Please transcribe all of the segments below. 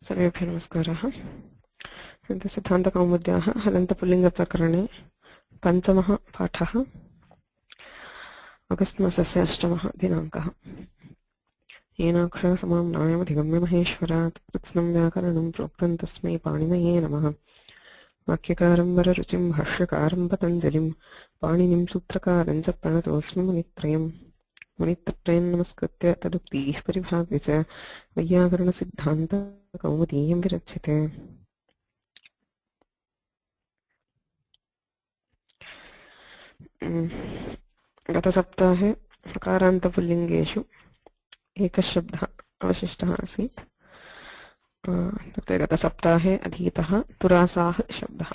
सर्वेभ्यः नमस्कारः। सिद्धान्तकौमुद्याः हलन्तपुल्लिङ्गप्रकरणे पञ्चमः पाठः, अगस्ट् मासस्य 8 दिनाङ्कः। येनाक्षरसमां नायमधिगम्य महेश्वरात् कृत्स्नं व्याकरणं प्रोक्तं तस्मै पाणिनये नमः। वाक्यकारं वररुचिं भाष्यकारं पतञ्जलिं पाणिनिं सूत्रकारं च प्रणतोऽस्मि मुनित्रयम्। मुनित्रयं नमस्कृत्य तदुक्तिः परिभाव्य च वैयाकरणसिद्धान्तकौमुदीयं विरच्यते। गतसप्ताहे सकारान्तपुल्लिङ्गेषु एकः शब्दः अवशिष्टः आसीत्। तत्र गतसप्ताहे अधीतः तुरासाः शब्दः।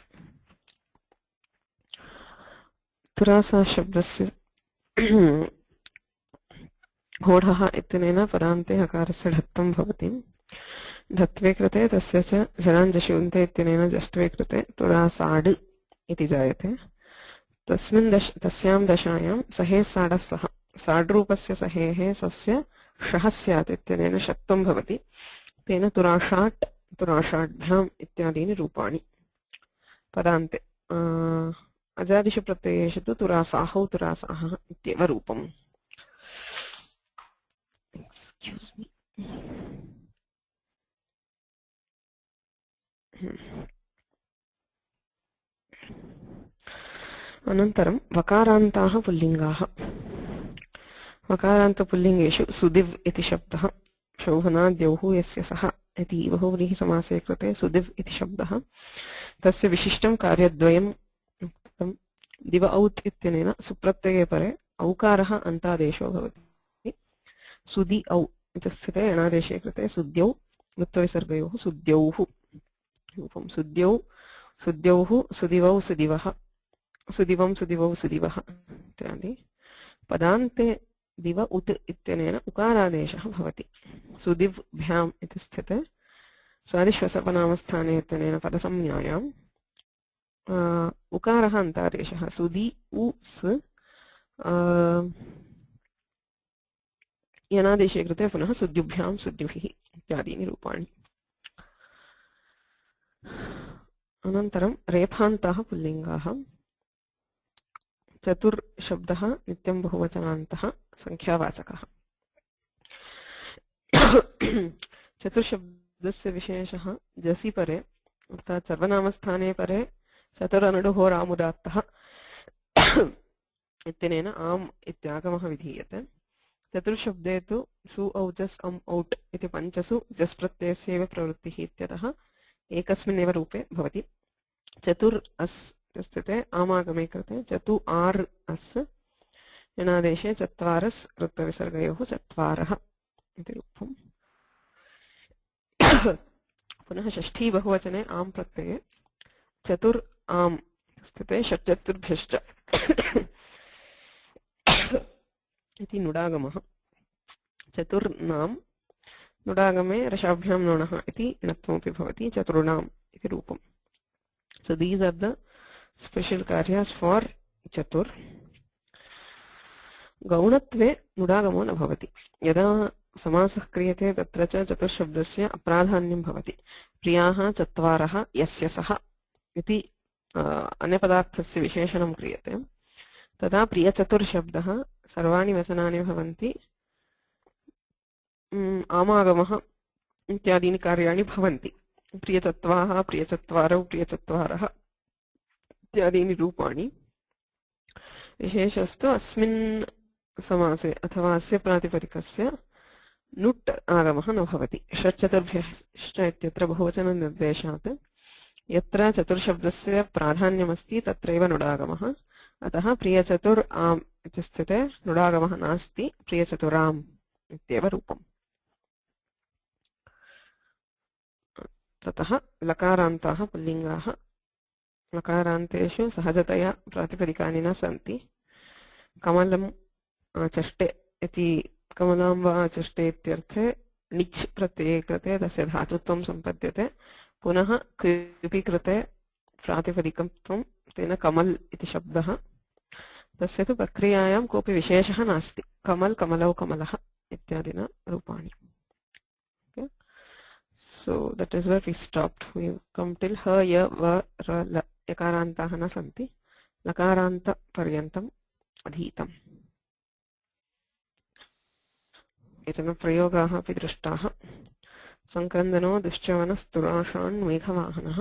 तुरासाः शब्दस्य होढः इत्यनेन पदान्ते हकारस्य ढत्वं भवति। ढत्वे कृते तस्य च जराञ्जष्युन्ते इत्यनेन जष्ट्वे कृते तुरासाड् इति जायते। तस्यां दशायां सहे साडसः साड्रूपस्य सहेः सस्य शः स्यात् इत्यनेन शत्वं भवति। तेन तुराषाट् तुराषाढ्याम् इत्यादीनि रूपाणि पदान्ते। अजादिषु प्रत्ययेषु तु तुरासाहौ तुरासाः इत्येव रूपम्। एक्स्क्यूस् मी। अनन्तरं वकारान्ताः पुल्लिङ्गाः। वकारान्तपुल्लिङ्गेषु सुदिव् इति शब्दः शोभनाद्यौः यस्य सः इति बहुव्रीहिसमासे कृते सुदिव् इति शब्दः। तस्य विशिष्टं कार्यद्वयम् उक्तं। दिव औत् इत्यनेन सुप्रत्यये परे औकारः अन्तादेशो भवति। सुदि औ इति स्थिते अणादेशे कृते सुद्यौ वृत्तविसर्गयोः सुद्यौः रूपं। सुद्यौ सुद्यौः सुदिवौ सुदिवः सुदिवं सुदिवौ सुदिवः इत्यादि। पदान्ते दिव उत् इत्यनेन उकारादेशः भवति। सुदिव्भ्याम् इति स्थिते स्वादिश्वसर्वनामस्थाने इत्यनेन पदसंज्ञायां उकारः अन्तादेशः सुदि उ स् यनादेशे कृते पुनः सुद्युभ्यां सुद्युभिः इत्यादीनि रूपाणि। अनन्तरं रेफान्ताः पुल्लिङ्गाः। चतुर् शब्दः नित्यं बहुवचनान्तः संख्यावाचकः। चतुर्शब्दस्य विशेषः जसि परे अर्थात् सर्वनामस्थाने परे चतुरनुडुहोरामुदात्तः इत्यनेन आम् इत्यागमः विधीयते। चतुर्शब्दे तु सु औजस् अम् औट् इति पञ्चसु जस् प्रत्ययस्यैव प्रवृत्तिः इत्यतः एकस्मिन्नेव रूपे भवति। चतुर् अस् स्थिते आमागमे कृते चतु आर् अस् यणादेशे चत्वारस् वृत्तविसर्गयोः चत्वारः इति रूपम्। पुनः षष्ठी बहुवचने आम् प्रत्यये चतुर् आम् स्थिते षट्चतुर्भ्यश्च इति नुडागमः। चतुर्नाम् नुडागमे रसाभ्यां नोणः इति णत्वमपि भवति। चतुर्णाम् इति रूपम्। So these are the special karyas for chatur. गौणत्वे नुडागमो न भवति। यदा समासः क्रियते तत्र च चतुर्शब्दस्य अप्राधान्यं भवति। प्रियाः चत्वारः यस्य सः इति अन्यपदार्थस्य विशेषणं क्रियते। तदा प्रियचतुर्शब्दः सर्वाणि वचनानि भवन्ति। आमागमः इत्यादीनि कार्याणि भवन्ति। प्रियचत्वाः प्रियचत्वारौ प्रियचत्वारः इत्यादीनि रूपाणि। विशेषस्तु अस्मिन् समासे अथवा अस्य प्रातिपदिकस्य नुट् आगमः न भवति। षट्चतुर्भ्यश्च इत्यत्र बहुवचननिर्देशात् यत्र चतुर्शब्दस्य प्राधान्यमस्ति तत्रैव नुडागमः। अतः प्रियचतुर् आम् इति स्थिते नुडागमः नास्ति, प्रियचतुराम् इत्येव रूपम्। ततः लकारान्ताः पुल्लिङ्गाः। लकारान्तेषु सहजतया प्रातिपदिकानि न सन्ति। कमलं चष्टे इति कमलां वा चष्टे इत्यर्थे णिच् प्रत्यये कृते तस्य धातुत्वं सम्पद्यते। पुनः क्विपि कृते प्रातिपदिकत्वं तेन कमल् इति शब्दः। तस्य तु प्रक्रियायां कोऽपि विशेषः नास्ति। कमल् कमलौ कमलः इत्यादिना रूपाणि। So that is where we stopped. We come till ha, ya, va, ra, la. Yakarantaha na santi. Lakaranta paryantam adhitam. केचन प्रयोगाः अपि दृष्टाः. संक्रन्दनो दुश्चवनस्तुराशान् मेघवाहनः.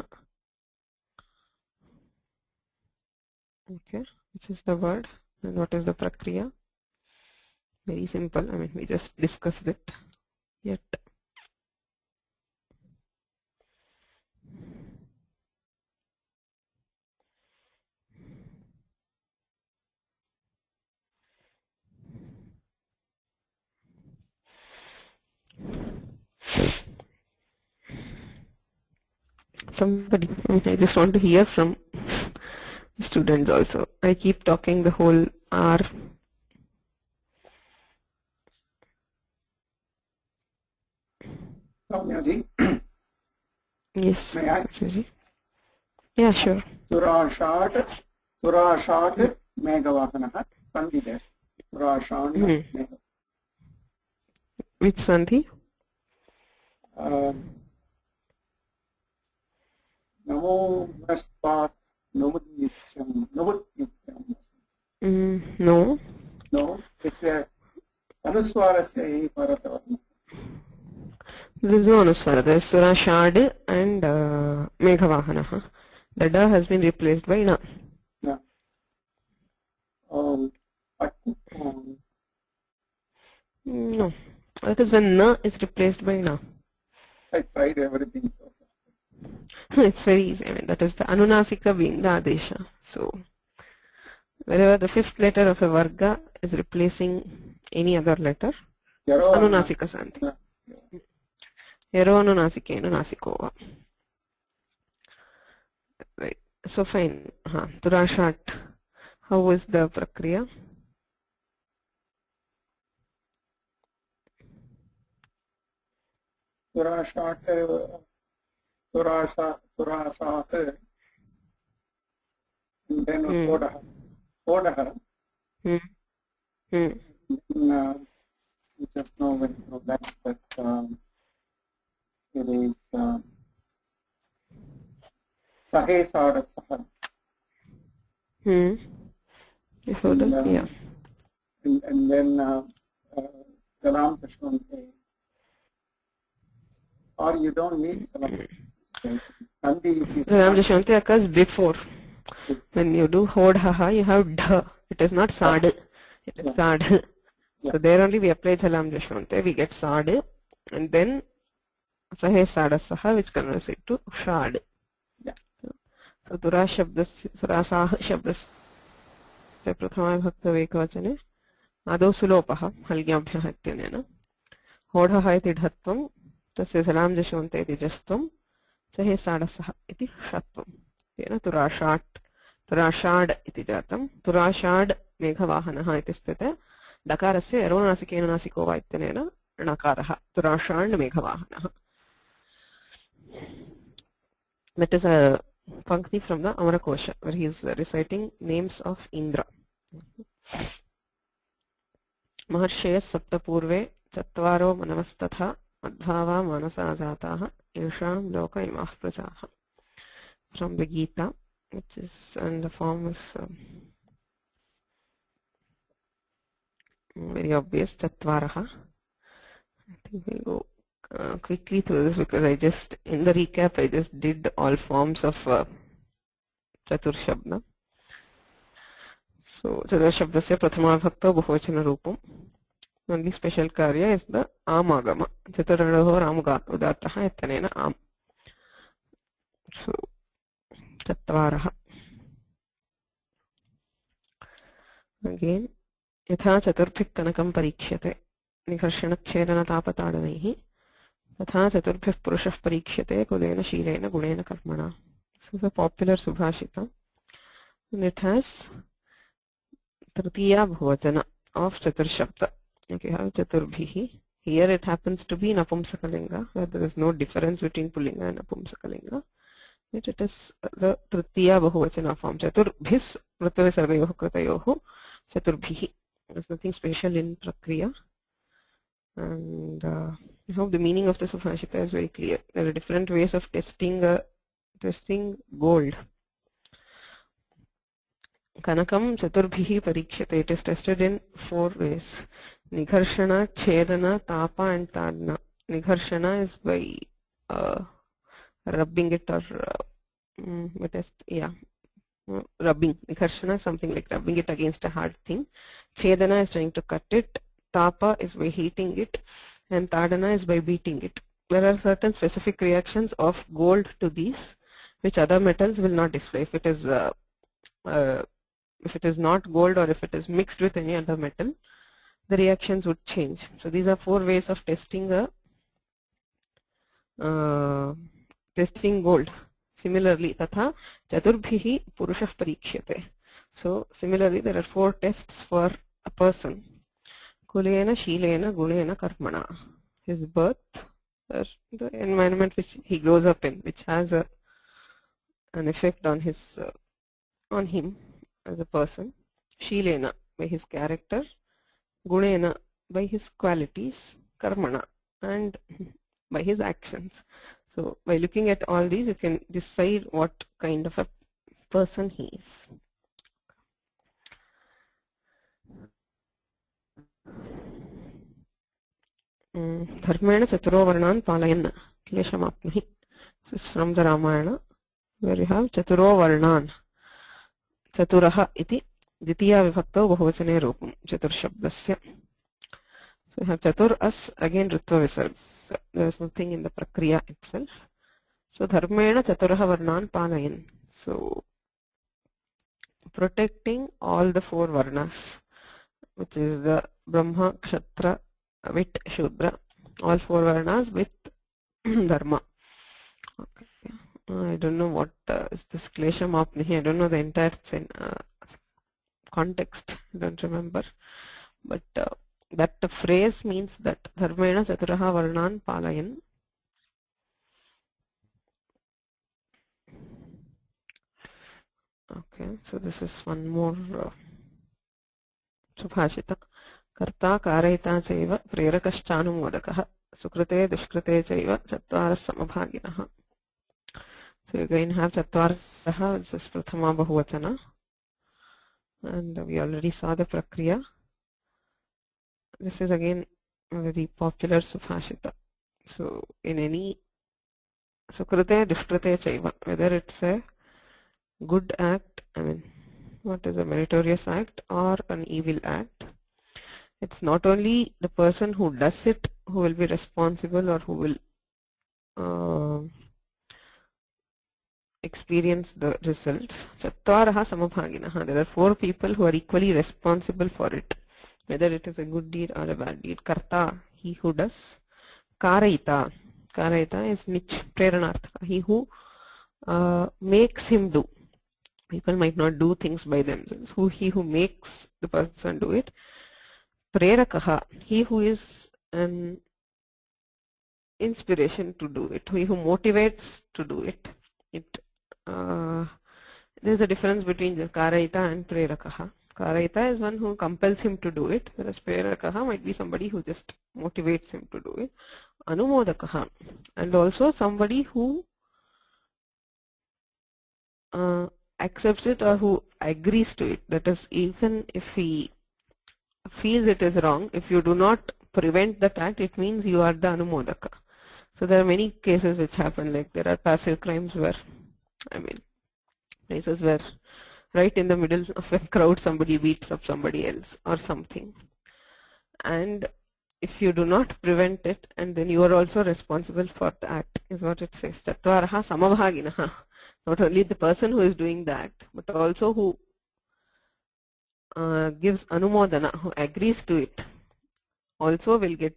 Okay, which is the word and what is the prakriya? Very simple. I mean, we just discussed it. Yet. Somebody, I just want to hear from students also. I keep talking the whole hour. Soumya-ji? Yes. May I? Yeah, sure. Turashat Megavahanah. Sandhi there. Turashan Megavahanah. Which sandhi? Namo Naspat Nomudnityam. No. No, it's a Anuswarasya Parasavarna. There is no anuswara. There is Surashad and Meghavahana. The da has been replaced by na. Yeah. No. That is when na is replaced by na. I tried everything so far. It's very easy. I mean, that is the Anunasika being the Adesha. So, wherever the fifth letter of a Varga is replacing any other letter, it's Anunasika Sandhi. Yaro Anunasikeenu Nasikova. Right. So fine. Turashat. How is the prakriya? Turasat, and then Odaha. We just know when that it is Sahe Sada Saha. Before that, yeah. And then Salam Tashwante. Or you don't need Salam. Salam Tashwante occurs before. When you do Hodhaha, you have dha. It is not sad. It is sad. Yeah. So there only we apply Salam Tashwante. We get sad. And then Sahe Sada Saha, which converts it to shad. Yeah. So Tura Shabdas, Surasah Shabdas. प्रथमा भक्त एकवचने आदौ सुलोपः हल्ग्याभ्यः इत्यनेन होढः इति ढत्वं तस्य सलां जश्वन्ते इति जस्त्वं सहे साडसः इति षत्वं तेन तुराषाड् इति जातं तुराषाड् मेघवाहनः इति स्थिते डकारस्य यरोनासिकेन नासिको वा इत्यनेन णकारः तुराषाड् मेघवाहनः. That is a Pankti from the Amarakosha where he is reciting names of Indra. Maharshaya Saptapurve Chatvaro Manavastatha Madhava Manasa Azataha Yesham Loka Imah Prajaha. From the Gita, which is in the form of very obvious Chatvaraha. I think we'll go quickly through this because I just, in the recap, I just did all forms of Chatur Shabda. So, Chatur Shabdasya Prathama Bhakta Bahuvachana Rupam. Only special Karya is the Amagama. Chaturadaho Ramuga Udataha Etanena Am. So, Chatvaraha. Again, Yatha Chaturphik Kanakam Parikshate. Nikarshanaच्छेदन तापताडनैः तथा चतुर्भ्यः पुरुषः परीक्ष्यते कुलेन शीलेन गुणेन कर्मणा. This is a popular subhashita and it has tritiya bhuvachana of chatur shabda. Okay, have chaturbhihi. Here it happens to be napumsakalinga where there is no difference between pullinga and napumsakalinga. It is the tritiya bhuvachana form. Chaturbhis pratyavisargayoh kritayoh chaturbhihi. There's nothing special in prakriya. And I hope the meaning of the Subhashita is very clear. There are different ways of testing gold. Kanakam Chaturbhihi Parikshate. It is tested in 4 ways. Nigharshana, Chedana, Tapa and Tadna. Nigharshana is by rubbing it or rubbing. Nigharshana is something like rubbing it against a hard thing. Chedana is trying to cut it. Tapa is by heating it. And Tadana is by beating it. There are certain specific reactions of gold to these which other metals will not display. If it is not gold or if it is mixed with any other metal, the reactions would change. So these are 4 ways of testing gold. Similarly, tatha chaturbhihi purushah parikshate. So similarly, there are 4 tests for a person. Kulena, Shilena, Gunena, Karmana. His birth, the environment which he grows up in, which has an effect on him as a person. Shilena, by his character. Gunena, by his qualities. Karmana, and by his actions. So by looking at all these, you can decide what kind of a person he is. Dharmena Chaturo Varnan Palayan Kleshamapnuhi. This is from the Ramayana, where you have Chaturo Varnan. Chaturaha iti Ditiya Vibhakto Bahuvachane Rupam Chatur Shabdasya. So you have Chatur as again Ritva Visarga. There is nothing in the Prakriya itself. So Dharmena Chaturaha Varnan Palayan. So protecting all the 4 Varnas, which is the Brahma, Kshatra, Vit, Shudra, all 4 Varnas with Dharma. Okay. I don't know what is this Klesha Mapnihi. I don't know the entire context. I don't remember. But that phrase means that Dharmena Chaturaha Varnan Palayan. Okay, so this is one more Subhashita. Karta Karayita Chaiva Prerakashchanumodakaha Sukrate Dushkrate Chaiva Chattvaras Samabhaginaha. So you again have Chattvaras, this is Prathama Bahuvachana. And we already saw the Prakriya. This is again a very popular Subhashita. So in any Sukrate Dushkrate Chaiva, whether it's a good act, what is a meritorious act or an evil act, it's not only the person who does it who will be responsible or who will experience the results. Chattaraha Samabhaginaha. There are 4 people who are equally responsible for it, whether it is a good deed or a bad deed. Karta, he who does. Karayita. Karayita is nich, preranarthaka. He who makes him do. People might not do things by themselves. He who makes the person do it. Prerakaha, he who is an inspiration to do it, he who motivates to do it. There's a difference between the Karayita and Prerakaha. Karayita is one who compels him to do it, whereas Prerakaha might be somebody who just motivates him to do it. Anumodakaha, and also somebody who accepts it or who agrees to it. That is, even if he feels it is wrong, if you do not prevent that act, it means you are the Anumodaka. So there are many cases which happen, like there are passive crimes where, places where right in the middle of a crowd somebody beats up somebody else or something. And if you do not prevent it, and then you are also responsible for the act, is what it says. Chattwaraha samabhaginaha. Not only the person who is doing the act, but also who gives anumodana, who agrees to it, also will get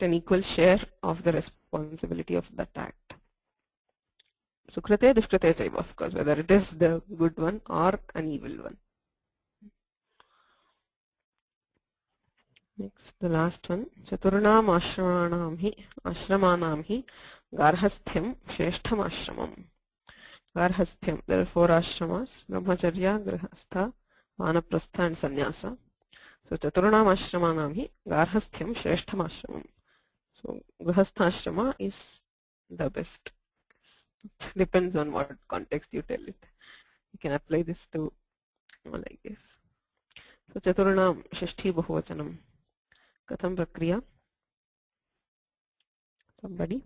an equal share of the responsibility of that act. Sukrate dushkrate chaiva, of course, whether it is the good one or an evil one. Next, the last one. Chaturnam ashramanam hi garhasthyam shreshtham ashramam. Garhasthyam, there are 4 ashramas: Brahmacharya, Grihastha, Vanaprastha and Sannyasa. So Chaturnam ashramanam hi garhasthyam shreshtham ashramam. So grihasthashrama is the best. It depends on what context you tell it. You can apply this to like this. So chaturunam shashti bahuvachanam. Katham prakriya? Somebody?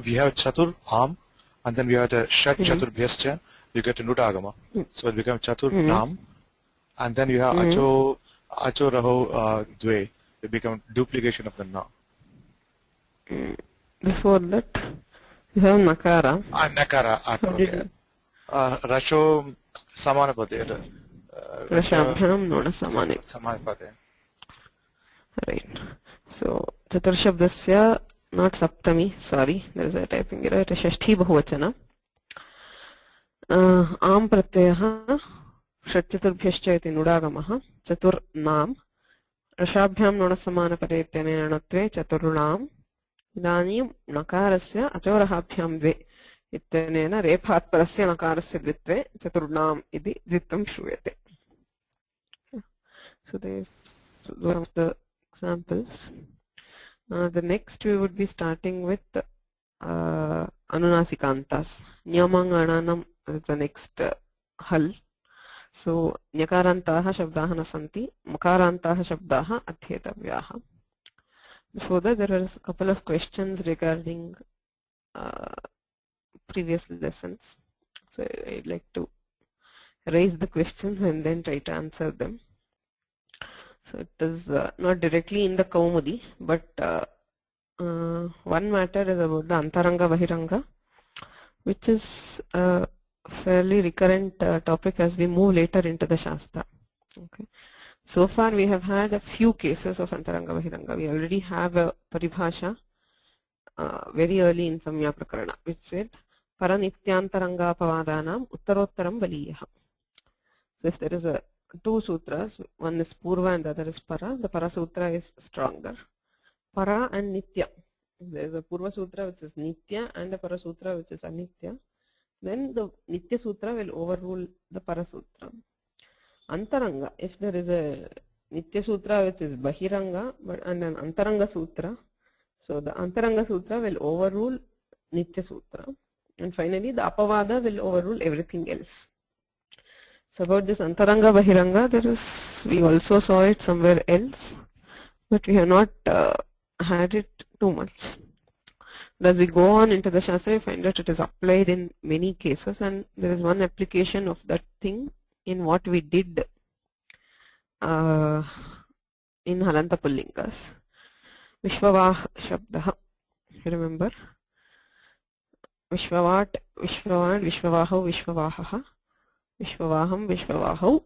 We have chatur, am, and then we have the shat chaturbhyascha. You get a nudagama. So it becomes chatur, nam, and then you have acho raho dve. It becomes duplication of the na. Before that, you have nakara. Nakara. Okay. Rasho samanapade. Rashabhyam nona samane. Samanapade. Right. So chatur shabdasya, not saptami, sorry, there is a typing error. It is shashti bahuvachana. Am pratyayah षट् चतुर्भ्यश्च इति नुडागमः चतुर्नाम् रसाभ्यां णसमानपदे इत्यनेन णत्वे चतुर्णाम् इदानीं णकारस्य अचोरहाभ्यां द्वे इत्यनेन रेफात्परस्य णकारस्य द्वित्वे चतुर्णाम् इति द्वित्वं श्रूयते. So these one of the examples. The next we would be starting with anunasikantas. Nyamangananam is the next hal. So nyakarantaha shabdaha na santi, makarantaha shabdaha adhyetavyaha. Before that, there are a couple of questions regarding previous lessons. So I'd like to raise the questions and then try to answer them. So it is not directly in the Kaumudi, but one matter is about the Antaranga Bahiranga, which is fairly recurrent topic as we move later into the Shastra. Okay. So far we have had a few cases of Antaranga Bahiranga. We already have a paribhasha very early in Samya Prakarana, which said Paranityantaranga Pavadanam Uttarottaram Baliyaha. So if there is two sutras, one is Purva and the other is Para, the Para Sutra is stronger. Para and Nitya. There is a Purva Sutra which is Nitya and a Para Sutra which is Anitya. Then the Nitya Sutra will overrule the Para Sutra. Antaranga, if there is a Nitya Sutra which is Bahiranga and an Antaranga Sutra, so the Antaranga Sutra will overrule Nitya Sutra. And finally the Apavada will overrule everything else. So about this Antaranga Bahiranga, there is, we also saw it somewhere else, but we have not had it too much. As we go on into the Shastra, we find that it is applied in many cases, and there is one application of that thing in what we did in Halanta Pullingas. Vishwavah Shabdaha, you remember? Vishwavat, Vishwavan, Vishwavaho, Vishwavahaha, Vishwavaham, Vishwavahau,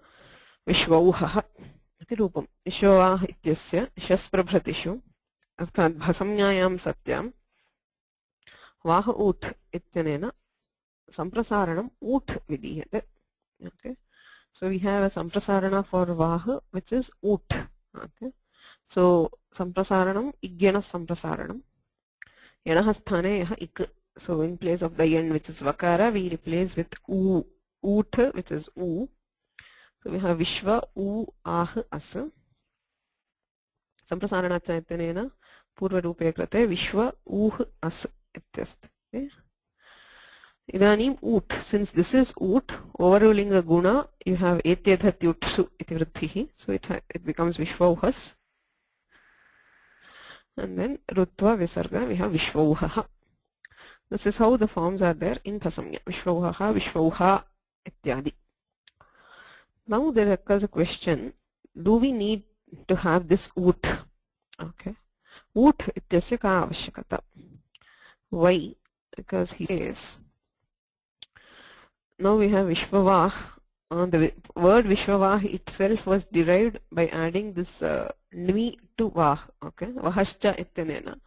Vishwauhaha. इति रूपम्. विश्ववाह इत्यस्य शस्प्रभृतिषु अर्थात् भसंज्ञायां सत्यां वाह ऊठ इत्यनेन सम्प्रसारणम् ऊठ विधीयते. Okay. So we have a samprasarana for vah which is oot. Okay. So samprasaranam igyana samprasaranam. Yanah sthane yah ik. So in place of the yen which is vakara, we replace with u, oot which is u. So we have vishva u ah as. Samprasarana chaityanena purva rupe krate vishva uh as ityasti. Okay. Idanim oot. Since this is oot, overruling a guna, you have etyadhatyutsu iti vrithihi. So it becomes vishvauhas. And then rutva visarga, we have vishvauhaha. This is how the forms are there in Bhasamya. Vishvauhaha, vishvauha ityadi. Now there occurs a question, do we need to have this oot? Okay. Oot ityasya ka avashyakata. Why? Because he says, now we have Vishwavah. The word Vishwavah itself was derived by adding this nvi to vah. Okay, vahascha ityanena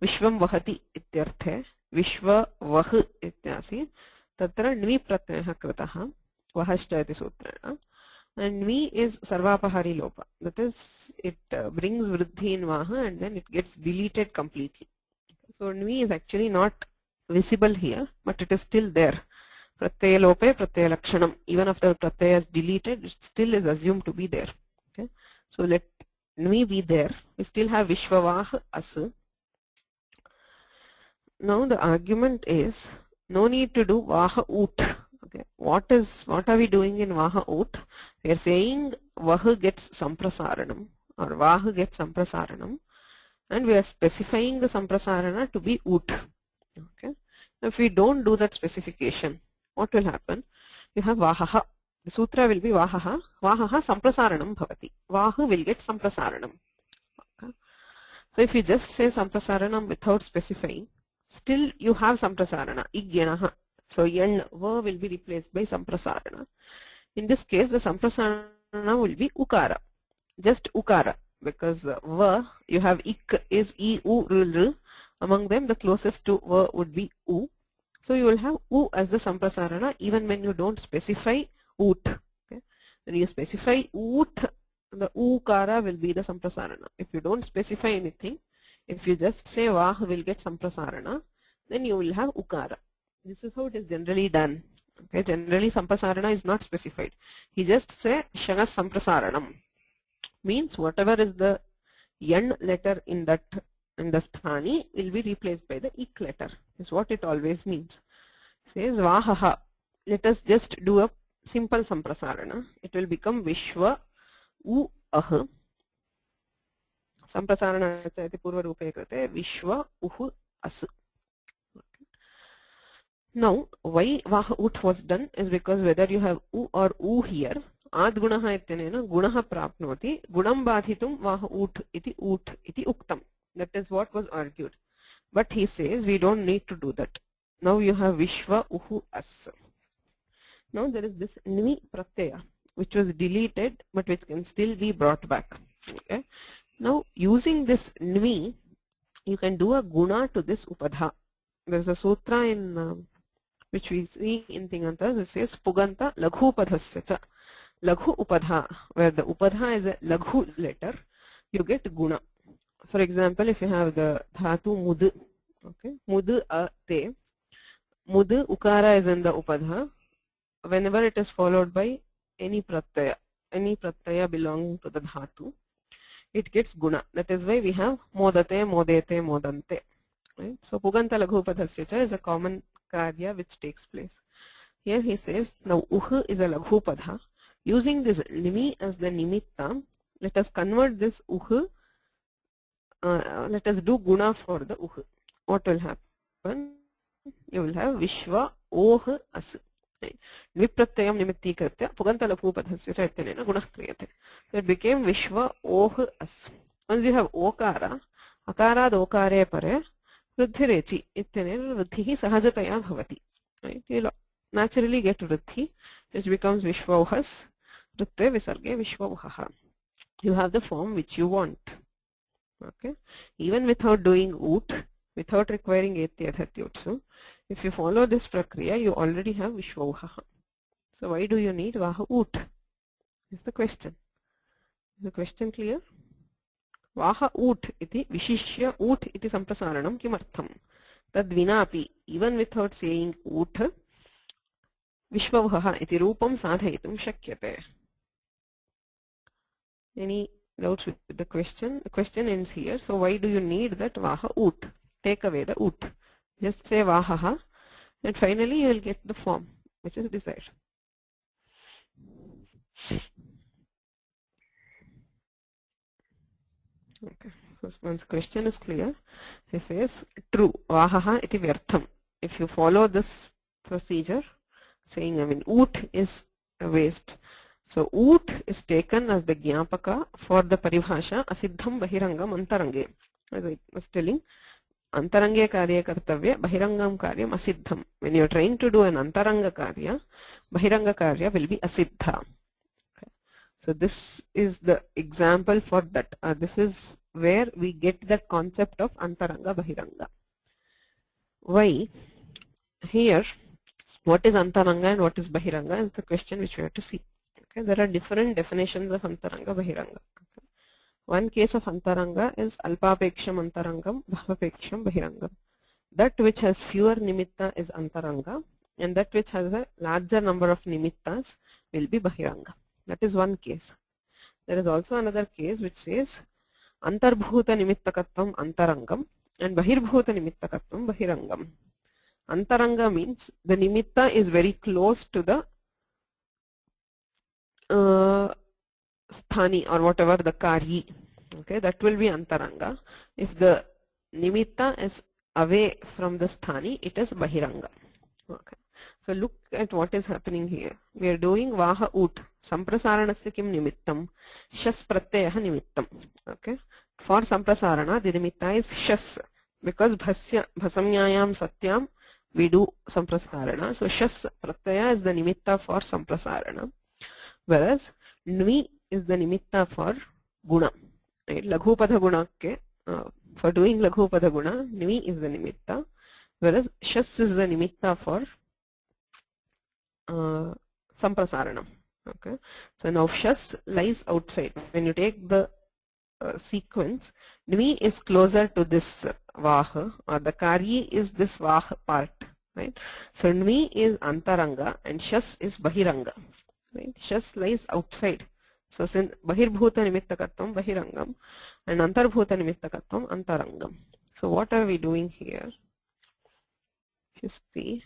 Vishvam vahati ityarthe Vishva vah ityasi tatra nvi pratyayah krataha vahascha iti sutrena, and nvi is sarvapahari lopa. That is, it brings vriddhi in vaha and then it gets deleted completely. So nvi is actually not visible here, but it is still there. pratyaya lope pratyaya lakshanam. Even after pratyaya is deleted, it still is assumed to be there. Okay, so let me be there. We still have Vishwavah as. Now the argument is no need to do Vaha Ut. Okay, what are we doing in Vaha Ut? We are saying Vah gets Samprasaranam or Vah gets Samprasaranam, and we are specifying the Samprasarana to be Ut. Okay, if we don't do that specification, what will happen? You have Vahaha. The sutra will be Vahaha. Vahaha Samprasaranam bhavati. Vahu will get Samprasaranam. Okay. So if you just say Samprasaranam without specifying, still you have Samprasarana, Igyanaha. So Yan Va will be replaced by Samprasarana. In this case, the Samprasarana will be Ukara, just Ukara, because Va, you have Ik is I, U, R, R. Among them, the closest to Va would be U. So you will have U as the Samprasarana even when you don't specify Ut. Okay? When you specify Ut, the Ukara will be the Samprasarana. If you don't specify anything, if you just say Vah will get Samprasarana, then you will have Ukara. This is how it is generally done. Okay, generally Samprasarana is not specified. He just say Shanas Samprasaranam. Means whatever is the Yan letter in the sthani will be replaced by the Ik letter. Is what it always means. Says Vahaha. Let us just do a simple Samprasarana. It will become Vishwa U Ah. Samprasarana iti purva rupe krite Vishwa Uhu As. Now, why Vaha Ut was done is because whether you have U or U here, Ad Gunaha ityanena Gunaha prapnoti, Gunam Badhitum Vaha Ut iti uktam. That is what was argued. But he says we don't need to do that. Now you have Vishwa Uhu As. Now there is this Nvi Pratyaya which was deleted but which can still be brought back. Okay. Now using this Nvi, you can do a Guna to this Upadha. There is a sutra in which we see in Tingantas, it says Puganta Laghu Upadhasya cha. Laghu Upadha, where the Upadha is a Laghu letter, you get Guna. For example, if you have the Dhatu Mud, okay, Mud a te, Mud Ukara is in the Upadha. Whenever it is followed by any pratyaya belonging to the Dhatu, it gets Guna. That is why we have Modate, Modete, Modante. Right? So Puganta Laghu Upadhasya cha is a common karya which takes place. Here he says, now Uh is a Laghu Padha. Using this Nimi as the Nimitta, let us convert this Uh, let us do Guna for the Uh. What will happen? You will have Vishwa Oh As. Vipratyayam Nimitti Kritya Puganta Laghu Padhasya cha ityanena Gunah kriyate. So it became Vishwa Oh As. Once you have Okara, Akara Dokare Pare, Vruddhirechi ityanena Vruddhihi Sahajataya Bhavati. Right? You will naturally get Vruddhi, which becomes Vishwauhas, Vrutte Visarge Vishwauhaha. You have the form which you want. Okay? Even without doing Ut, without requiring Etyadhatyotsu, if you follow this prakriya, you already have Vishwauhaha. So why do you need Vaha Ut? Is the question. Is the question clear? Vaha Ut iti Vishishya Ut iti Samprasaranam kimartham. Tad vinapi, even without saying Ut, Vishwauhaha iti Rupam sadhayitum shakyate. Any doubts with the question? The question ends here. So why do you need that Vaha Ut? Take away the Ut. Just say Vahaha, and finally you will get the form which is desired. Okay. So once question is clear, he says true. Vahaha iti vyartham. If you follow this procedure, saying Ut is a waste. So Ut is taken as the Jnapaka for the Paribhasha Asiddham Bahirangam Antarange. As I was telling, Antarange Karya Kartavya, Bahirangam Karyam Asiddham. When you are trying to do an Antaranga Karya, Bahiranga Karya will be Asiddha. Okay. So this is the example for that. This is where we get that concept of Antaranga Bahiranga. Why? Here, what is Antaranga and what is Bahiranga is the question which we have to see. Okay. There are different definitions of Antaranga Bahiranga. Okay. One case of Antaranga is Alpapeksham Antarangam, Bhavapeksham Bahirangam. That which has fewer nimitta is Antaranga, and that which has a larger number of nimittas will be bahiranga. That is one case. There is also another case which says antarbhuta nimittakatvam antarangam and bahirbhuta nimittakatvam bahirangam. Antaranga means the nimitta is very close to the sthani or whatever the karyi. Okay, that will be antaranga. If the nimitta is away from the sthani, it is bahiranga. Okay. So look at what is happening here. We are doing vaha ut. Samprasaranasya kim nimittam? Shas pratyayah nimittam. Okay. For samprasarana, the nimitta is shas. Because bhasamnyayam satyam, we do samprasarana. So shas pratyaya is the nimitta for samprasarana. Whereas nvi is the nimitta for guna. Right? Laghupada guna ke, for doing laghupada guna, nvi is the nimitta. Whereas shas is the nimitta for samprasaranam. Okay. So now shas lies outside. When you take the sequence, nvi is closer to this vaha, or the karyi is this vaha part. Right. So nvi is antaranga and shas is bahiranga. Right. Shas lies outside. So since bahirbhuta nimittakatvam bahirangam and antarbhuta nimittakatvam antarangam. So what are we doing here? You see,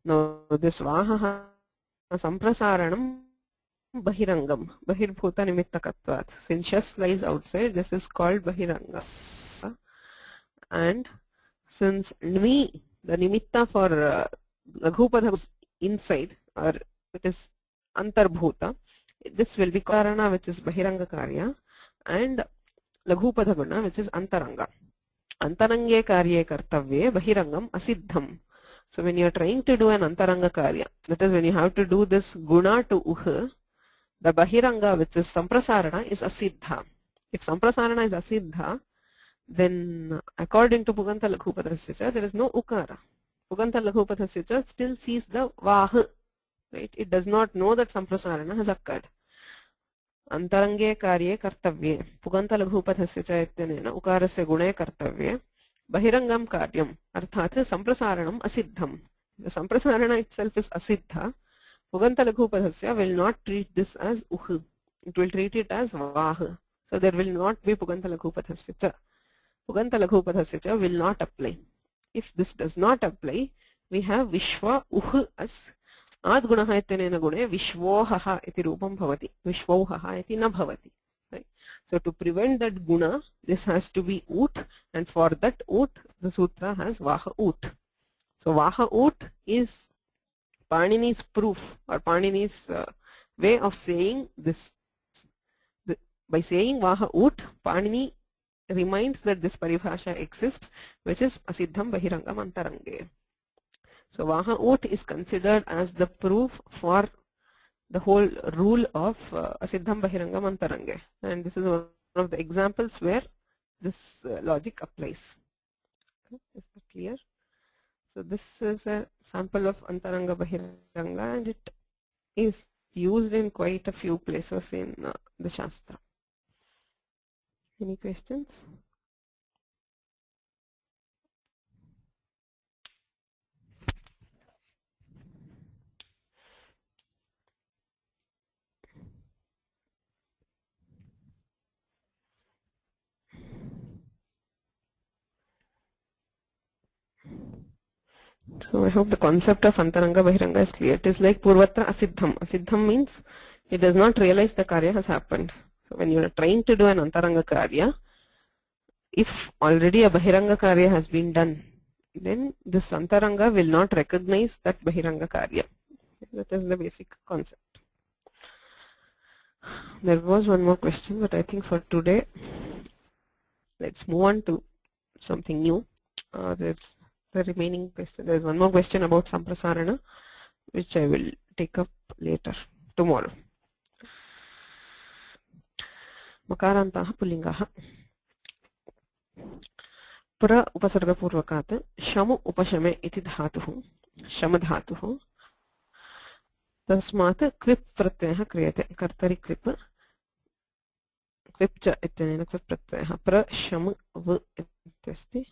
now this vaha samprasaranam bahirangam, bahirbhuta nimittakatvat. Since shas lies outside, this is called bahiranga. And since nvi, the nimitta for laghupada is inside, or it is antarbhuta, this will be karana, which is bahiranga karya, and laghupada guna, which is antaranga. Antarange karye kartavye bahirangam asiddham. So when you are trying to do an antaranga karya, that is when you have to do this guna to uha, the bahiranga, which is samprasarana, is asiddha. If samprasarana is asiddha, then according to Puganta Laghupadasya, there is no ukara. Puganta Laghupadasya still sees the vah. Right? It does not know that samprasarana has occurred. Antarange karye kartavye. Puganta laghupadhasya cha ityanena ukarasya gune kartavye. Bahirangam karyam. Arthat samprasaranam asiddham. The samprasarana itself is asiddha. Puganta laghupadhasya will not treat this as uh. It will treat it as vah. So there will not be Puganta laghupadhasya cha. Puganta laghupadhasya cha will not apply. If this does not apply, we have vishwa uh as Ad gunaha ityanena gune vishvohaha iti rupam bhavati. Vishvohaha iti na bhavati. Right? So to prevent that guna, this has to be ut, and for that ut, the sutra has vaha ut. So vaha ut is Panini's proof, or Panini's way of saying this. By saying vaha ut, Panini reminds that this paribhasha exists, which is asiddham bahirangam antarange. So vaha ut is considered as the proof for the whole rule of asiddham bahirangam antarange, and this is one of the examples where this logic applies. Okay, is that clear? So this is a sample of antaranga bahiranga, and it is used in quite a few places in the Shastra. Any questions? So I hope the concept of antaranga bahiranga is clear. It is like purvatra asiddham. Asiddham means it does not realize the karya has happened. So when you are trying to do an antaranga karya, if already a bahiranga karya has been done, then this antaranga will not recognize that bahiranga karya. That is the basic concept. There was one more question, but I think for today, let's move on to something new. The remaining question, there is one more question about samprasarana, which I will take up later, tomorrow. Makarantaha pulingaha. Pra upasarga purvakat shamu upashame iti dhatuhu, shama dhatuhu. Tasmat kvip pratyayah kriyate. Kartari kvip. Kvip cha ityanena kvip pratyayah. Pra shamu v ityasti.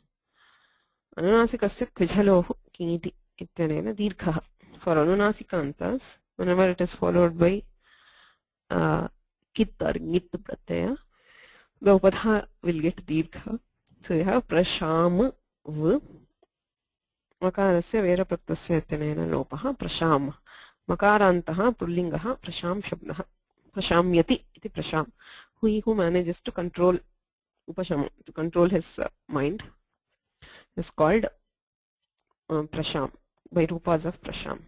Anunasikasya kvijhalohu kiniti ityanena dirghaha. for anunasikāntas, whenever it is followed by kit or ngit pratyaya, the upadha will get dirgha. So you have prasham v makarasya vera pratyasya ityanena lopah prasham. Makarantaha pullingaha prasham shabdaha. Prashamyati iti prasham. He who manages to control upasham, to control his mind, is called prasham, by rupas of prasham.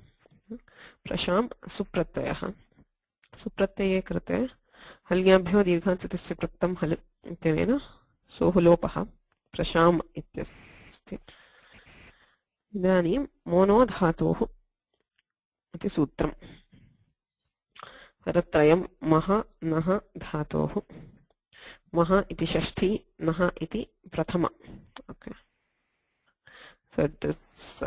Prasham supratyayah. Supratyaya krite हल्याभ्यो दीर्घान्तस्य प्रत्यं हल इत्यनेन सोः लोपः प्रशाम इत्यस्ति. इदानीं mono धातोः इति सूत्रम्. परत्रयं मह नः धातोः. मह इति षष्ठी, नः इति प्रथमा. Okay. So it is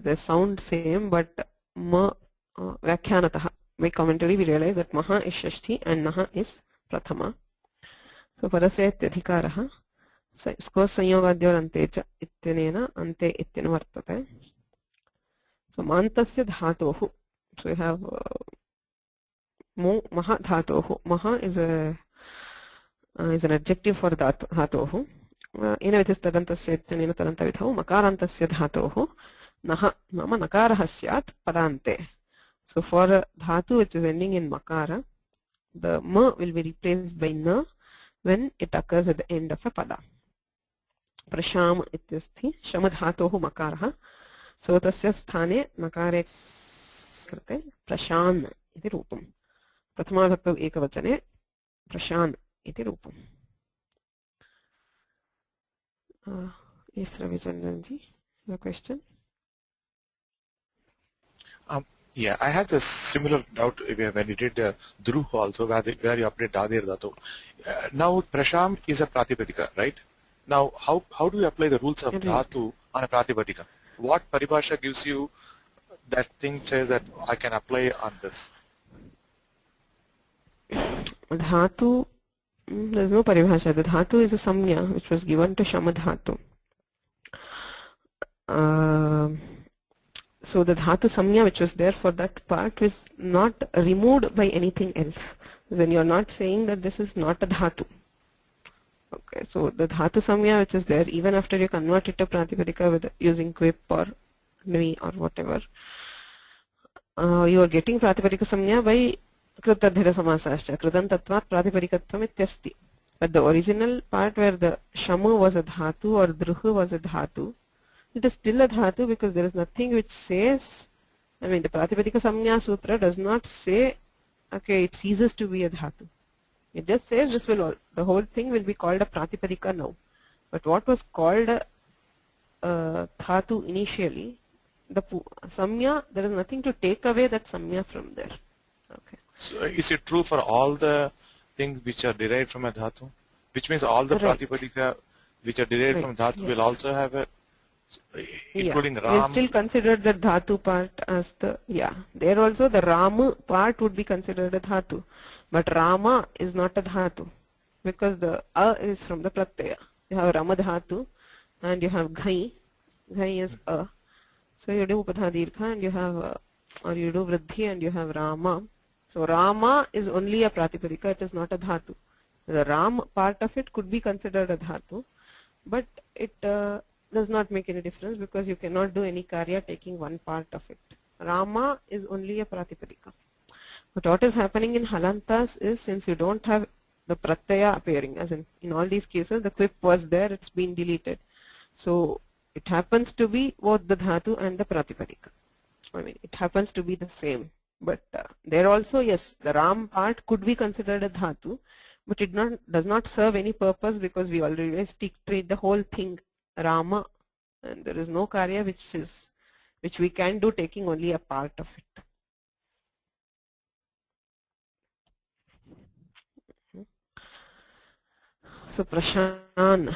they sound same, but व्याख्यानतः by commentary we realize that maha is shashti and naha is prathama. So parasya ityadhikarah skos sanyogadyor ante cha ityanena ante ityana vartate. So mantasya dhatohu. So you have maha dhatohu. Maha is an adjective for dhatohu. Ena vitisthadantasya ityanena tadantavidhau makarantasya dhatohu naha nama nakarah syat padante. So for a dhatu which is ending in makara, the ma will be replaced by na when it occurs at the end of a pada. Prasham ityasthi shamadhatohu makaraha. So tasya sthane nakare krite prashan iti rupam. Prathama bhakta ekavachane prashan iti rupam. Yes, Ravichandran ji, your question? Yeah, I had a similar doubt when you did Dhruv also, where you update Dadir Dhatu. Now, Prasham is a Pratipadika, right? Now, how do you apply the rules of Dhatu on a Pratipadika? What Paribhasha gives you that thing says that I can apply on this? Dhatu, there is no Paribhasha. The Dhatu is a Samnya which was given to Shamadhatu. So the dhatu samya which was there for that part was not removed by anything else. Then you are not saying that this is not a dhatu. Okay, so the dhatu samya which is there, even after you convert it to pratipadika with using quip or nui or whatever, you are getting pratipadika samya by krutadhira samasascha. Krudantatvat pratipadikatvam ityasti. But the original part where the shamu was a dhatu or druhu was a dhatu, it is still a dhatu because there is nothing which says, I mean the Pratipadika Samnya Sutra does not say, okay, it ceases to be a dhatu. It just says this will, the whole thing will be called a Pratipadika now. But what was called a dhatu initially, the Samnya, there is nothing to take away that Samnya from there. Okay. So is it true for all the things which are derived from a dhatu? Which means all the Pratipadika which are derived from dhatu will also have a, including Ram. We still consider the dhatu part as the, there also the Ram part would be considered a dhatu, but Rama is not a dhatu because the a is from the pratyaya. You have Rama dhatu and you have ghai. Ghai is a. So you do upadha dirgha and you have or you do vruddhi and you have Rama. So Rama is only a pratipadika, it is not a dhatu. The Ram part of it could be considered a dhatu, but it does not make any difference because you cannot do any karya taking one part of it. Rama is only a pratipadika. But what is happening in halantas is, since you don't have the pratyaya appearing, as in all these cases the quip was there, it's been deleted. So it happens to be both the dhatu and the pratipadika. I mean it happens to be the same. But there also, yes, the Ram part could be considered a dhatu, but it does not serve any purpose because we always treat the whole thing Rama, and there is no karya which we can do taking only a part of it. So Prashan.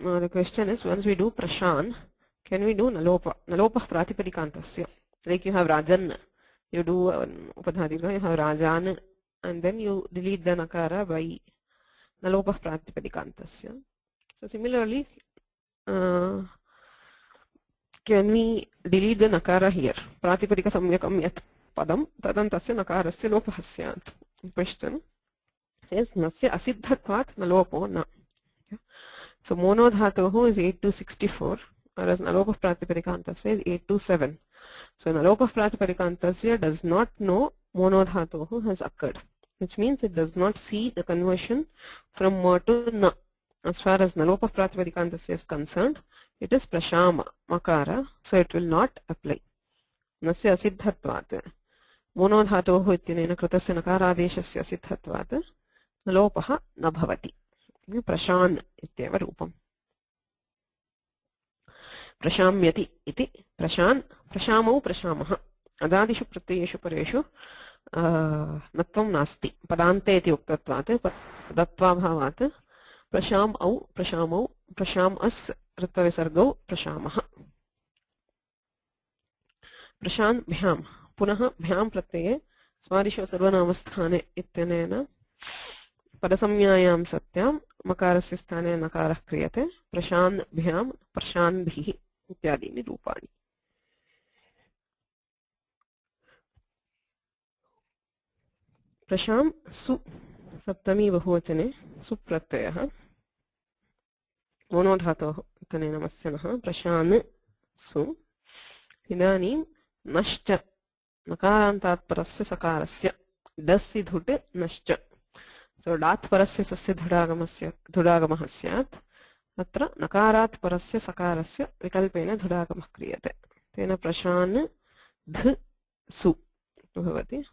Now the question is, once we do Prashan, can we do Nalopa? Nalopa Pratipadikantasya. Like you have Rajan, you do Upadhadirgha, you have Rajan, and then you delete the Nakara by Nalopa Pratipadikantasya. So similarly, can we delete the nakara here? Pratipadika samyakam yat padam tadantasya nakarasya lopah syat. Question says nasya asiddhatvat nalopo na. So mono dhatoh is 8 to 64, whereas nalopah pratipadikanta says 8 to 7. So nalopah pratipadikanta does not know mono dhatoh has occurred, which means it does not see the conversion from ma to na. As far as nalopah pratipadikanta is concerned, it is prashama makara, so it will not apply. Nasya asiddhatvat mono dhatoh ityanena kritasya nakaradeshasya asiddhatvat nalopah na bhavati. Prashan ityeva rupam. Prashamyati iti prashan prashamau prashamah. Adadishu pratyayeshu pareshu natvam nasti. Padante iti uktatvat padatva bhavat prasham au prashamau prasham as ऋत्वविसर्गौ प्रशामः. प्रशान् भ्यां पुनः भ्यां प्रत्यये स्वादिशो सर्वनामस्थाने इत्यनेन पदसंज्ञायां सत्यां मकारस्य स्थाने नकारः क्रियते. प्रशान् भ्यां प्रशान्भिः इत्यादीनि रूपाणि. प्रशां सु सप्तमी बहुवचने सुप्रत्ययः मोनो धातोः इत्यनेन मत्स्यनः प्रशान् सु. इदानीं नश्च नकारान्तात् परस्य सकारस्य डस् धुट् नश्च. सो डात् परस्य सस्य धुडागमः स्यात्. अत्र नकारात् परस्य सकारस्य विकल्पेन धुडागमः क्रियते. तेन प्रशान् ध सु भवति.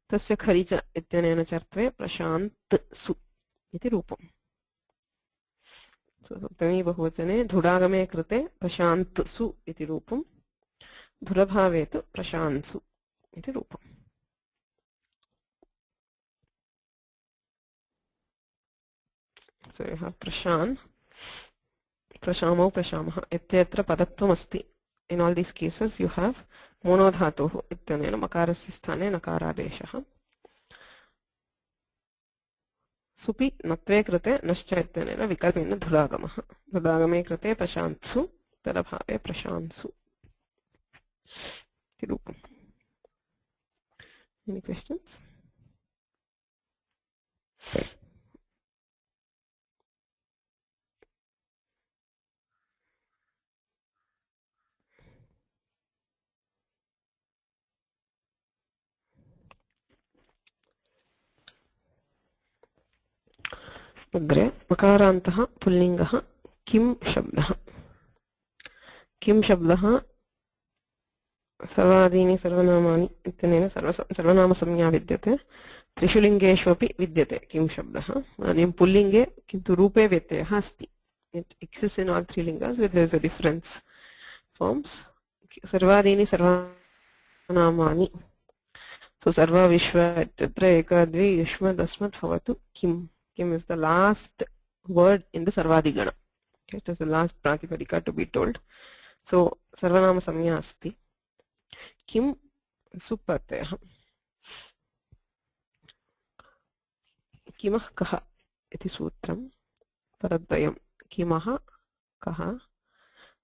तस्य खरिच इत्यनेन चर्त्वे प्रशान्त् सु इति रूपम्. सप्तमी बहुवचने धुडागमे कृते प्रशान्तसु इति रूपम्. धुरभावे तु प्रशान्सु इति रूपम्. So you have prashan, prashamau, prashamah ityatra padatvam asti. In all these cases you have mono dhatuh ityanena makarasya sthane nakaradeshah. सुपि नत्वे कृते नश्च इत्यनेन विकल्पेन धुरागमः. धुरागमे कृते प्रशान्तसु तरभावे प्रशान्सु इति रूपम्. Any questions? अग्रे मकारान्तः पुल्लिङ्गः किं शब्दः. किं शब्दः सर्वादीनि सर्वनामानि इत्यनेन सर्वनामसंज्ञा विद्यते. त्रिषु लिङ्गेषु अपि विद्यते किं शब्दः. इदानीं पुल्लिङ्गे किन्तु रूपे व्यत्ययः अस्ति. It exists in all three lingas, but there is a difference. Forms सर्वादीनि सर्वनामानि. So sarva vishwa etc. ekadvi yushmad asmat bhavatu kim. Kim is the last word in the sarvadigana. Okay, it is the last pratipadika to be told. So sarvanama samya asti. Kim supratyayah. Kimah kaha iti sutram paradvayam. Kimah kaha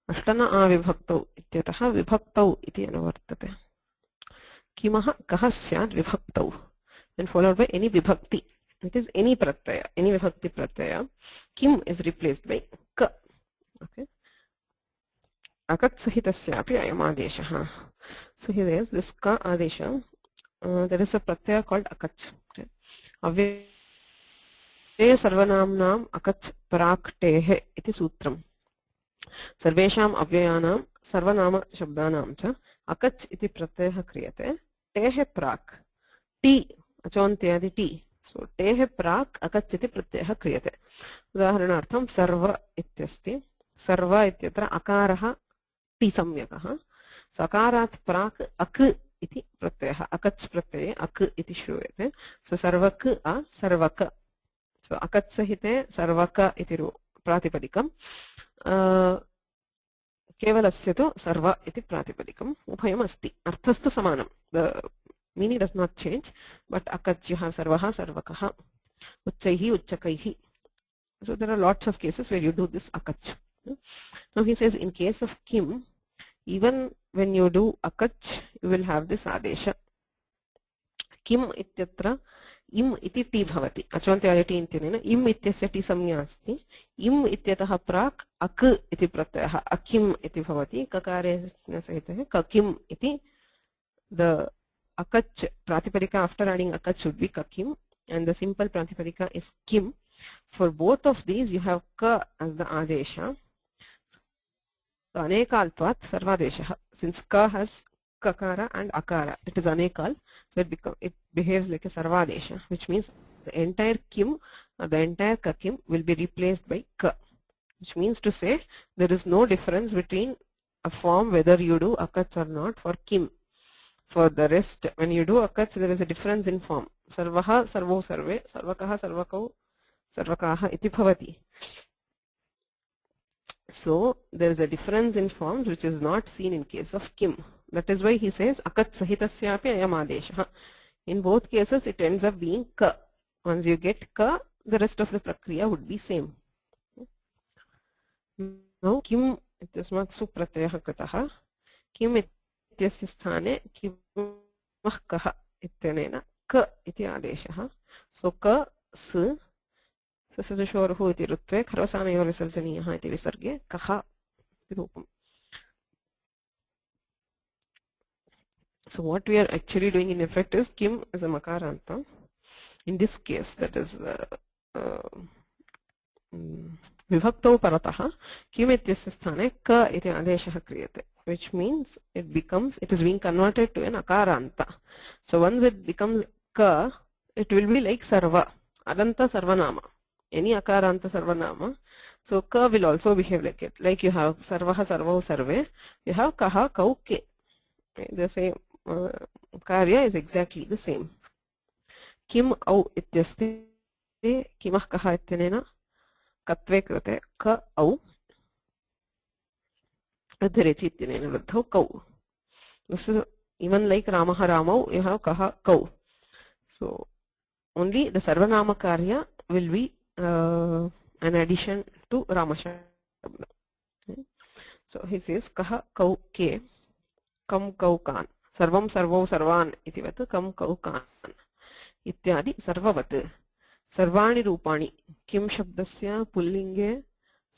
ashtana avibhaktau ityatah vibhaktau iti anuvartate. Kimah kaha syad vibhaktau, and followed by any vibhakti. It is any pratyaya, any vibhakti pratyaya. Kim is replaced by ka. Okay. Akat sahitasyapi ayam adeshah. So here is this ka adesha. There is a pratyaya called akat. Okay. Avye sarvanamnam akat praktehe iti sutram. Sarvesham avyayanam sarvanama shabdanam cha akat iti pratyaya kriyate. Tehe prak. Ti achontyadi ti. So tehe prak akat iti pratyaya kriyate. Udaharanartham sarva ityasti. Sarva ityatra akaraha ti samyakah. So akarat prak ak iti pratyaya. Akach pratyaye ak iti shruyate. So sarvak a sarvaka. So akat sahite sarvaka iti pratipadikam. Kevalasya tu sarva iti pratipadikam. Ubhayam asti. Arthastu samanam. The meaning does not change, but akachyah sarvaha sarvakaha uccaihi uccakaihi. So there are lots of cases where you do this akach. Now he says in case of kim, even when you do akach, you will have this adesha. Kim ityatra im iti ti bhavati. Achontyaya ti intinena im ityasya ti samnya asti. Im ityatah prak ak iti pratyayah akim iti bhavati. Kakare sahitah kakim iti. The akach pratipadika after adding akach should be kakim, and the simple pratipadika is kim. For both of these you have ka as the adesha. So anekaltvat sarvadesha. Since ka has kakara and akara, it is anekal, so it behaves like a sarvadesha, which means the entire kim or the entire kakim will be replaced by ka, which means to say there is no difference between a form whether you do akach or not for kim. For the rest, when you do akach, there is a difference in form. Sarvaha sarvo sarve, sarvakaha sarvakau sarvakaha iti bhavati. So there is a difference in forms which is not seen in case of kim. That is why he says akat sahitasyapi ayam adesha. In both cases it ends up being ka. Once you get ka, the rest of the prakriya would be same. Now kim ityasmat su pratyayah kritah. Kim ityasya sthane kimah kaha ityanena ka iti adeshah. So ka s ससजुषोरुः इति रुत्वे खरवसानयोः विसर्जनीयः इति विसर्गे कः इति रूपम्. So what we are actually doing in effect is kim is a makaranta. In this case, that is vibhaktau paratah kim ityasya sthane ka iti adeshah kriyate, which means it is being converted to an akaranta. So once it becomes ka, it will be like sarva, adanta sarvanama. Any akaranta sarvanama. So ka will also behave like it. Like you have sarvaha sarvau sarve, you have kaha kau ke. The same karya is exactly the same. Kim au ityaste kimah kaha ityanena katve krate ka au adhireti ityanena vruddhau kau. This is even like ramaha ramau, you have kaha kau. So only the sarvanama karya will be an addition to Rama Shabda. So he says kaha kau ke kam kau kan sarvam sarvau sarvan itivat kam kau kan ityadi sarvavat sarvani rupani kim shabdasya pullinge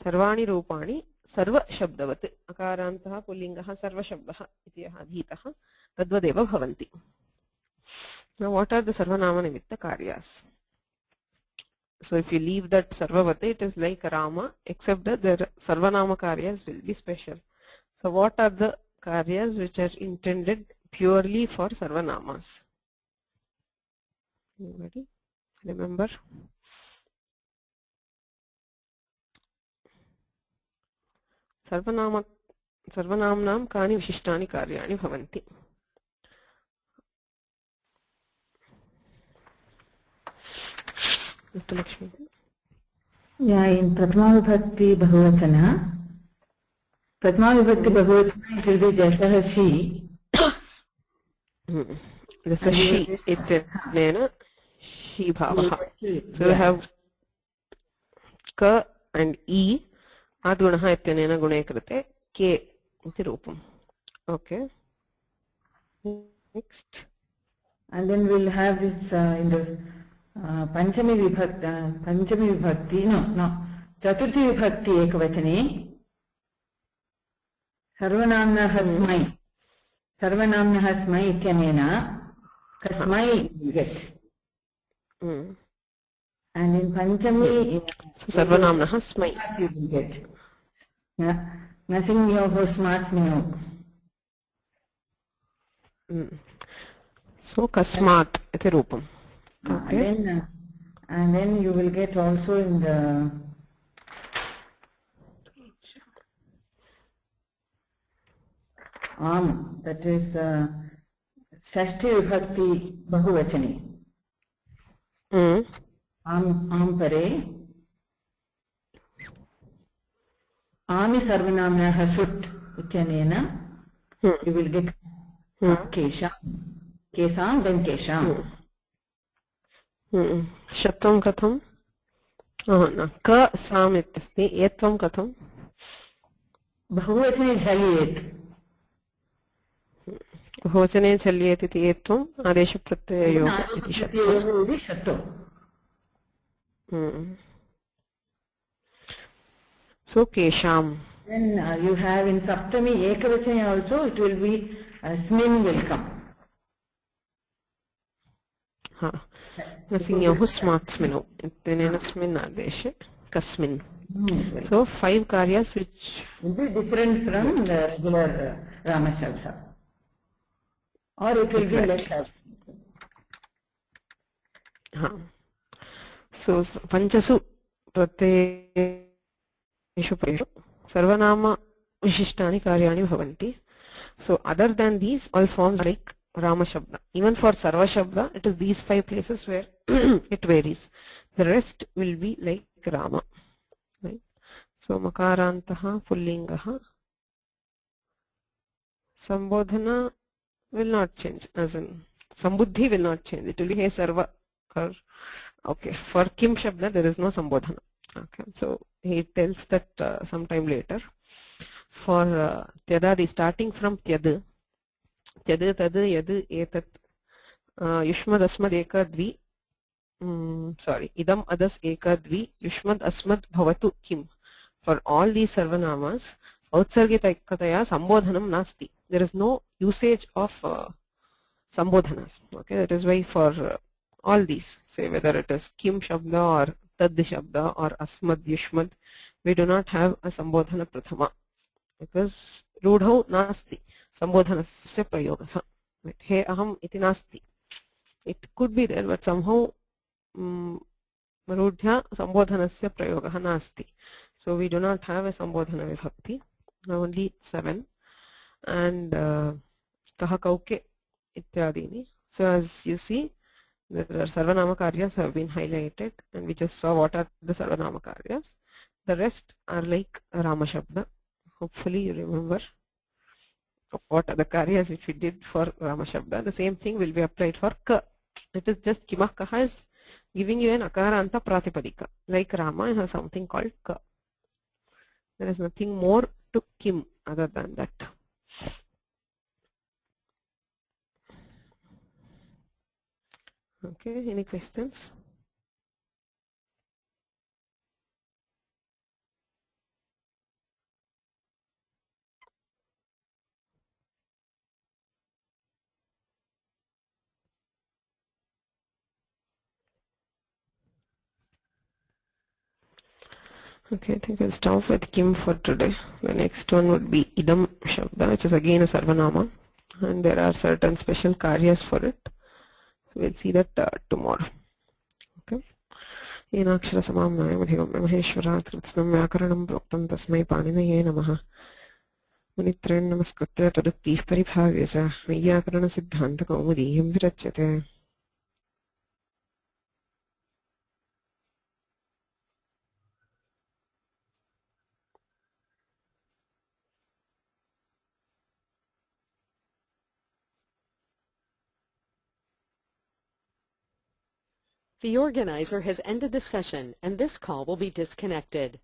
sarvani rupani sarva shabdavat akarantah pullingah sarva shabdah iti adhitah tadvadeva bhavanti. Now what are the sarvanama nimitta karyas? So if you leave that sarvavati, it is like Rama, except that the sarvanama karyas will be special. So what are the karyas which are intended purely for sarvanamas? Anybody remember? Sarvanamnam kani vishishtani karyani bhavanti. Yeah, in Prathama Vibhakti Bahuvachana, it will be Jashaha she. This is she ityanena she bhavaha. So we have ka and e adgunaha ityanena gune krite ke iti rupam. Okay. Next. And then we'll have this in the Panchami Vibhakti, Chaturthi Vibhakti Ekavachane, Sarvanamna Hasmai Ityanena, Kasmai you get. And in Panchami, Sarvanamna Hasmai you will get. Nasimyo Hosmasmyo. So Kasmat iti rupam. Okay. And then you will get also in the that is Shashti Vibhakti Bahuvachani. Pare Ami Sarvanamna Hasut Ityanena, you will get Kesha. Kesam, then Kesham. Shatvam katham? Ka sam ityasti etvam katham? बहुवचने झलियेत् बहुवचने झल्येत् इति एत्वम् आदेशप्रत्यययोः इति शब्दः आदेशप्रत्ययोः इति षत्वम्. सो केषाम्. Then you have in Saptami Ekavachane also it will be Smin will come. नसिंयोः स्मात्स्मिनौ इत्यनेन स्मिन् आदेशे कस्मिन्. So 5 karyas which will be different from the regular Rama Shabda. Or it will be less. So panchasu pratyayeshu pareshu sarvanama vishishtani karyani bhavanti. So other than these, all forms are like Rama Shabda. Even for Sarva Shabda, it is these 5 places where it varies. The rest will be like Rama. Right? So Makarantaha, Pullingaha, Sambodhana will not change, as in Sambuddhi will not change. It will be Hey Sarva. Or, okay, for Kim Shabda there is no Sambodhana. Okay, so he tells that sometime later. For Tyadadi, starting from Tyad, Tyad, Tad, Yad, Etat, Yushmad, Asmad, Eka, Dvi, sorry, Idam, Adas, Eka, Dvi, Yushmad, Asmad, Bhavatu, Kim. For all these Sarvanamas, Outsargita Kataya, Sambodhanam Nasti. There is no usage of Sambodhanas. Okay, that is why for all these, say whether it is Kim Shabda or Tad Shabda or Asmad, Yushmad, we do not have a Sambodhana Prathama. Because Rudhau Nasti, Sambodhanasya Prayogasa. He Aham iti Nasti. It could be there, but somehow Rudhya Sambodhanasya Prayogaha Nasti. So we do not have a Sambodhana Vibhakti, only 7. And Kaha Kauke Ityadini. So as you see, the Sarvanama Karyas have been highlighted, and we just saw what are the Sarvanama Karyas. The rest are like Rama Shabda. Hopefully you remember what are the karyas which we did for Rama Shabda. The same thing will be applied for Ka. It is just Kimah Kaha is giving you an Akaranta Pratipadika. Like Rama, it has something called Ka. There is nothing more to Kim other than that. Okay, any questions? Okay, I think we'll stop with Kim for today. The next one would be Idam Shabda, which is again a Sarvanama, and there are certain special karyas for it. So we'll see that tomorrow. Okay. Enakshara samam nayamadhigam maheshwarat kritsnam vyakaranam proktam tasmai paninaye namaha. Munitren namaskritya taduktih paribhavya vayyakarana siddhanta kaumudihim virachyate. The organizer has ended the session, and this call will be disconnected.